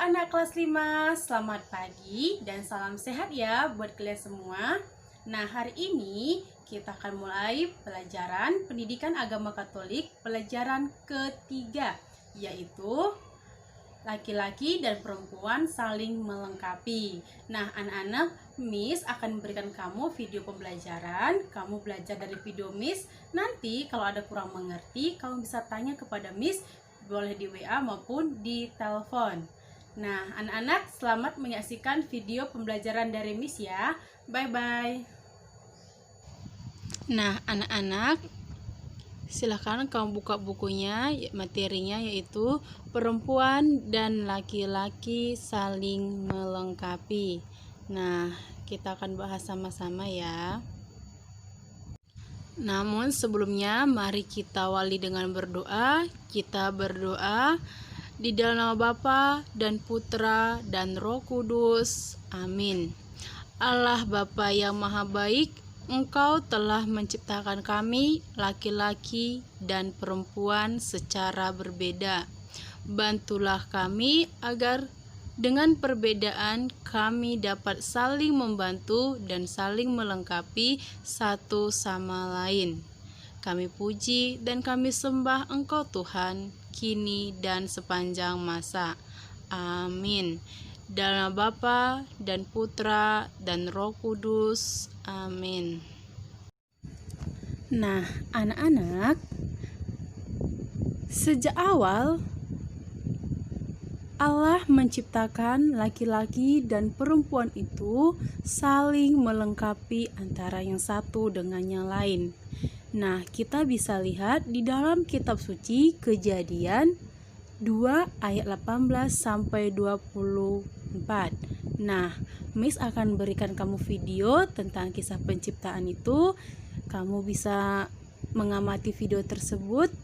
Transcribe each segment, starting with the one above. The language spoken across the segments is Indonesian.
anak kelas 5, selamat pagi dan salam sehat ya buat kalian semua. Nah, hari ini kita akan mulai pelajaran pendidikan agama Katolik pelajaran ketiga, yaitu laki-laki dan perempuan saling melengkapi. Nah, anak-anak, Miss akan memberikan kamu video pembelajaran. Kamu belajar dari video Miss. Nanti kalau ada kurang mengerti, kamu bisa tanya kepada Miss, boleh di WA maupun di telepon. Nah, anak-anak, selamat menyaksikan video pembelajaran dari Miss ya. Bye-bye. Nah, anak-anak, silahkan kamu buka bukunya, materinya yaitu perempuan dan laki-laki saling melengkapi. Nah, kita akan bahas sama-sama ya. Namun sebelumnya mari kita awali dengan berdoa. Kita berdoa di dalam nama Bapa dan Putra dan Roh Kudus. Amin. Allah Bapa yang Maha Baik, Engkau telah menciptakan kami, laki-laki dan perempuan secara berbeda. Bantulah kami agar dengan perbedaan kami dapat saling membantu dan saling melengkapi satu sama lain. Kami puji dan kami sembah Engkau Tuhan, kini dan sepanjang masa. Amin. Dalam nama Bapa dan Putra dan Roh Kudus. Amin. Nah, anak-anak, sejak awal Allah menciptakan laki-laki dan perempuan itu saling melengkapi antara yang satu dengan yang lain. Nah, kita bisa lihat di dalam kitab suci Kejadian 2 ayat 18 sampai 24. Nah, Miss akan berikan kamu video tentang kisah penciptaan itu. Kamu bisa mengamati video tersebut.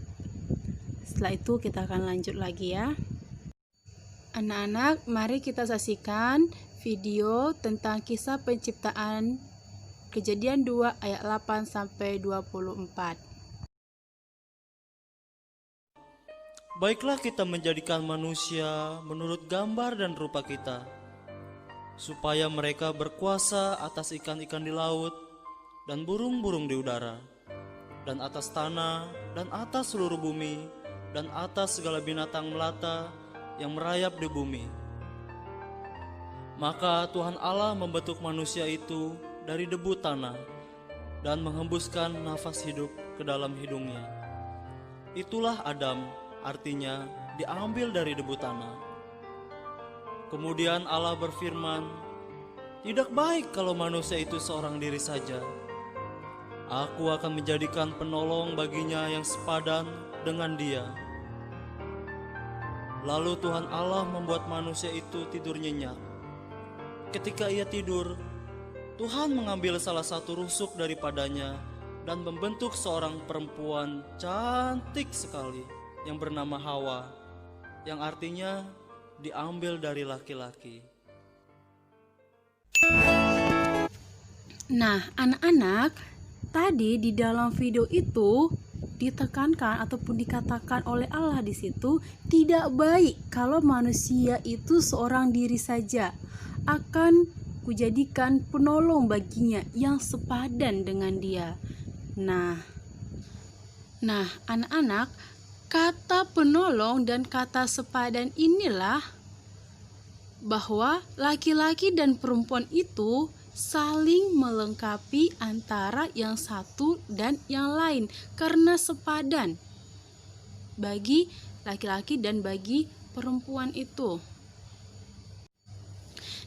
Setelah itu kita akan lanjut lagi ya. Anak-anak, mari kita saksikan video tentang kisah penciptaan Kejadian 2 ayat 8 sampai 24. Baiklah kita menjadikan manusia menurut gambar dan rupa kita, supaya mereka berkuasa atas ikan-ikan di laut dan burung-burung di udara, dan atas tanah, dan atas seluruh bumi, dan atas segala binatang melata yang merayap di bumi. Maka Tuhan Allah membentuk manusia itu dari debu tanah dan menghembuskan nafas hidup ke dalam hidungnya. Itulah Adam, artinya diambil dari debu tanah. Kemudian Allah berfirman, "Tidak baik kalau manusia itu seorang diri saja. Aku akan menjadikan penolong baginya yang sepadan dengan dia." Lalu Tuhan Allah membuat manusia itu tidur nyenyak. Ketika ia tidur, Tuhan mengambil salah satu rusuk daripadanya dan membentuk seorang perempuan cantik sekali yang bernama Hawa, yang artinya diambil dari laki-laki. Nah, anak-anak, tadi di dalam video itu ditekankan ataupun dikatakan oleh Allah di situ, tidak baik kalau manusia itu seorang diri saja. Akan kujadikan penolong baginya yang sepadan dengan dia. Nah, anak-anak, kata penolong dan kata sepadan inilah bahwa laki-laki dan perempuan itu saling melengkapi antara yang satu dan yang lain karena sepadan bagi laki-laki dan bagi perempuan itu.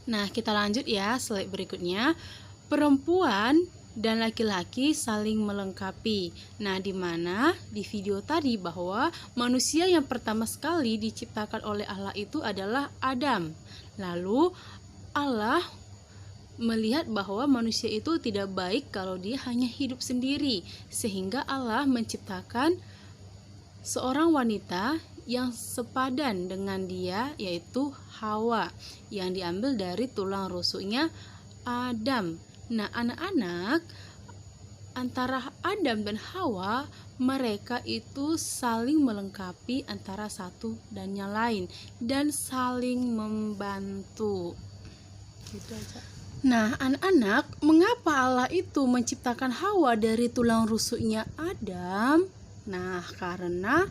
Nah, kita lanjut ya, slide berikutnya. Perempuan dan laki-laki saling melengkapi. Nah, di mana di video tadi bahwa manusia yang pertama sekali diciptakan oleh Allah itu adalah Adam. Lalu Allah melihat bahwa manusia itu tidak baik kalau dia hanya hidup sendiri, sehingga Allah menciptakan seorang wanita yang sepadan dengan dia, yaitu Hawa, yang diambil dari tulang rusuknya Adam. Nah, anak-anak, antara Adam dan Hawa, mereka itu saling melengkapi antara satu dan yang lain dan saling membantu. Gitu aja. Nah, anak-anak, mengapa Allah itu menciptakan Hawa dari tulang rusuknya Adam? Nah, karena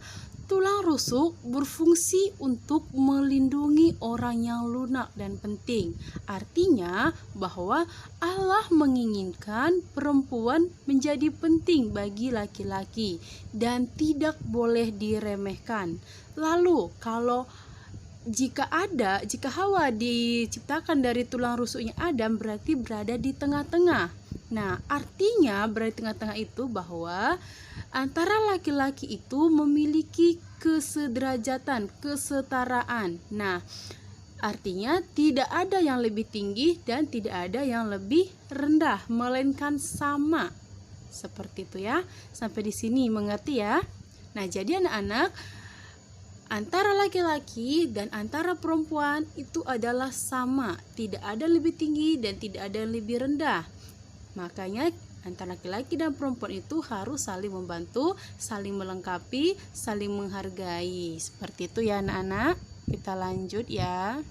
tulang rusuk berfungsi untuk melindungi orang yang lunak dan penting. Artinya bahwa Allah menginginkan perempuan menjadi penting bagi laki-laki dan tidak boleh diremehkan. Lalu jika Hawa diciptakan dari tulang rusuknya Adam, berarti berada di tengah-tengah. Nah, artinya berada di tengah-tengah itu bahwa antara laki-laki itu memiliki kesederajatan, kesetaraan. Nah, artinya tidak ada yang lebih tinggi dan tidak ada yang lebih rendah, melainkan sama. Seperti itu ya. Sampai di sini mengerti ya? Nah, jadi anak-anak, antara laki-laki dan antara perempuan itu adalah sama, tidak ada lebih tinggi dan tidak ada yang lebih rendah. Makanya antara laki-laki dan perempuan itu harus saling membantu, saling melengkapi, saling menghargai. Seperti itu ya anak-anak. Kita lanjut ya.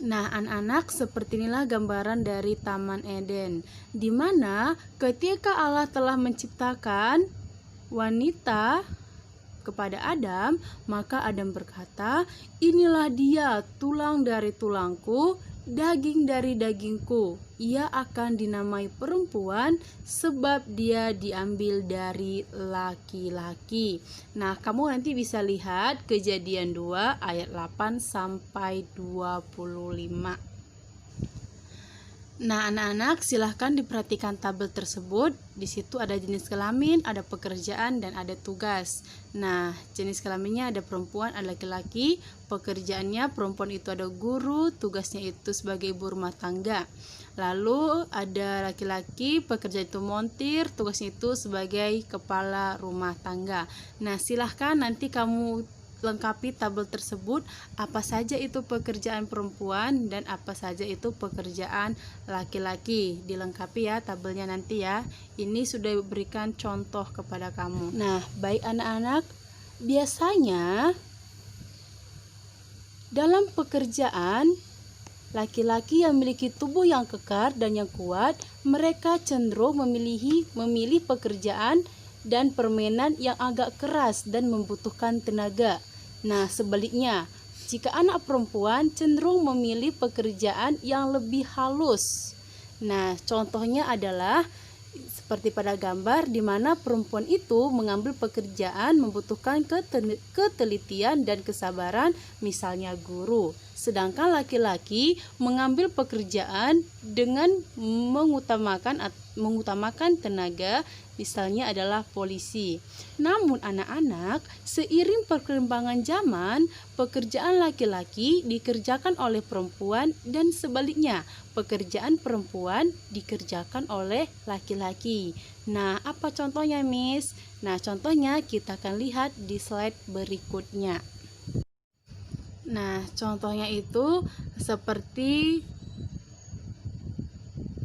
Nah, anak-anak, seperti inilah gambaran dari Taman Eden, di mana ketika Allah telah menciptakan wanita kepada Adam, maka Adam berkata, "Inilah dia, tulang dari tulangku, daging dari dagingku. Ia akan dinamai perempuan sebab dia diambil dari laki-laki." Nah, kamu nanti bisa lihat Kejadian 2 ayat 8 sampai 25. Nah, anak-anak, silahkan diperhatikan tabel tersebut. Di situ ada jenis kelamin, ada pekerjaan, dan ada tugas. Nah, jenis kelaminnya ada perempuan, ada laki-laki. Pekerjaannya perempuan itu ada guru, tugasnya itu sebagai ibu rumah tangga. Lalu ada laki-laki, pekerjaan itu montir, tugasnya itu sebagai kepala rumah tangga. Nah, silahkan nanti kamu lengkapi tabel tersebut, apa saja itu pekerjaan perempuan dan apa saja itu pekerjaan laki-laki. Dilengkapi ya tabelnya nanti ya. Ini sudah diberikan contoh kepada kamu. Nah, baik anak-anak, biasanya dalam pekerjaan laki-laki yang memiliki tubuh yang kekar dan yang kuat, mereka cenderung memilih pekerjaan dan permainan yang agak keras dan membutuhkan tenaga. Nah, sebaliknya, jika anak perempuan cenderung memilih pekerjaan yang lebih halus. Nah, contohnya adalah seperti pada gambar di mana perempuan itu mengambil pekerjaan membutuhkan ketelitian dan kesabaran, misalnya guru. Sedangkan laki-laki mengambil pekerjaan dengan mengutamakan tenaga, misalnya adalah polisi. Namun anak-anak, seiring perkembangan zaman, pekerjaan laki-laki dikerjakan oleh perempuan dan sebaliknya, pekerjaan perempuan dikerjakan oleh laki-laki. Nah, apa contohnya, Miss? Nah, contohnya kita akan lihat di slide berikutnya. Nah, contohnya itu seperti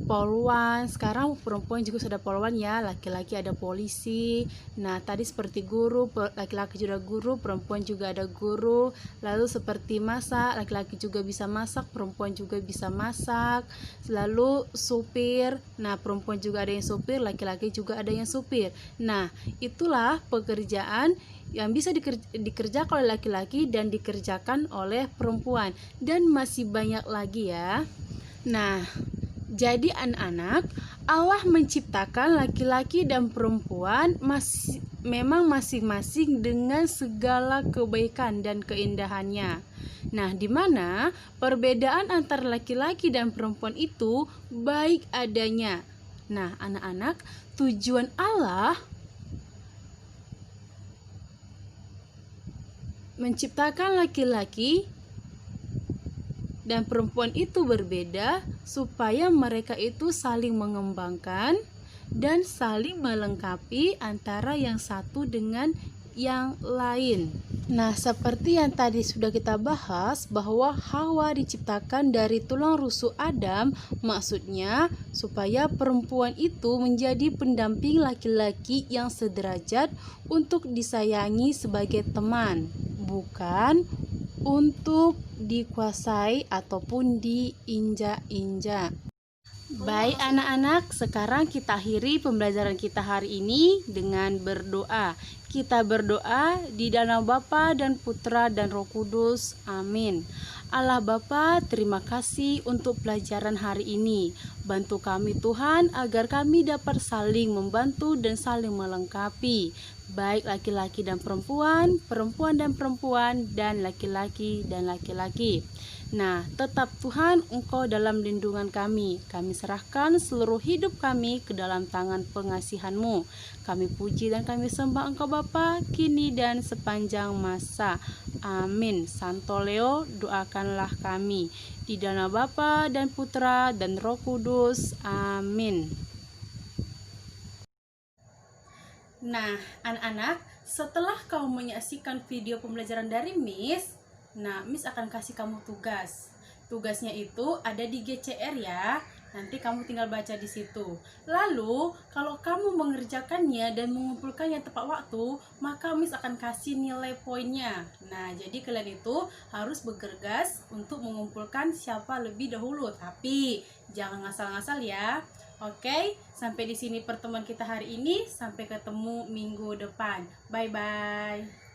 poluan. Sekarang perempuan juga sudah poluan ya, laki-laki ada polisi. Nah, tadi seperti guru, laki-laki juga guru, perempuan juga ada guru. Lalu seperti masak, laki-laki juga bisa masak, perempuan juga bisa masak. Lalu supir, nah perempuan juga ada yang supir, laki-laki juga ada yang supir. Nah, itulah pekerjaan yang bisa dikerjakan oleh laki-laki dan dikerjakan oleh perempuan, dan masih banyak lagi ya. Nah, jadi anak-anak, Allah menciptakan laki-laki dan perempuan memang masing-masing dengan segala kebaikan dan keindahannya. Nah, di mana perbedaan antara laki-laki dan perempuan itu baik adanya. Nah, anak-anak, tujuan Allah menciptakan laki-laki dan perempuan itu berbeda supaya mereka itu saling mengembangkan dan saling melengkapi antara yang satu dengan yang lain. Nah, seperti yang tadi sudah kita bahas bahwa Hawa diciptakan dari tulang rusuk Adam, maksudnya supaya perempuan itu menjadi pendamping laki-laki yang sederajat untuk disayangi sebagai teman, bukan untuk dikuasai ataupun diinjak-injak. Baik anak-anak, sekarang kita akhiri pembelajaran kita hari ini dengan berdoa. Kita berdoa di dalam Bapa dan Putra dan Roh Kudus. Amin. Allah Bapa, terima kasih untuk pelajaran hari ini. Bantu kami Tuhan agar kami dapat saling membantu dan saling melengkapi. Baik laki-laki dan perempuan, perempuan dan perempuan, dan laki-laki dan laki-laki. Nah, tetap Tuhan Engkau dalam lindungan kami. Kami serahkan seluruh hidup kami ke dalam tangan pengasihan-Mu. Kami puji dan kami sembah Engkau Bapa, kini dan sepanjang masa. Amin. Santo Leo, doakanlah kami. Di dalam Bapa dan Putra dan Roh Kudus. Amin. Nah, anak-anak, setelah kamu menyaksikan video pembelajaran dari Miss, Miss akan kasih kamu tugas. Tugasnya itu ada di GCR ya. Nanti kamu tinggal baca di situ. Lalu, kalau kamu mengerjakannya dan mengumpulkannya tepat waktu, maka Miss akan kasih nilai poinnya. Nah, jadi kalian itu harus bergegas untuk mengumpulkan siapa lebih dahulu. Tapi, jangan ngasal-ngasal ya. Oke, sampai di sini pertemuan kita hari ini. Sampai ketemu minggu depan. Bye-bye.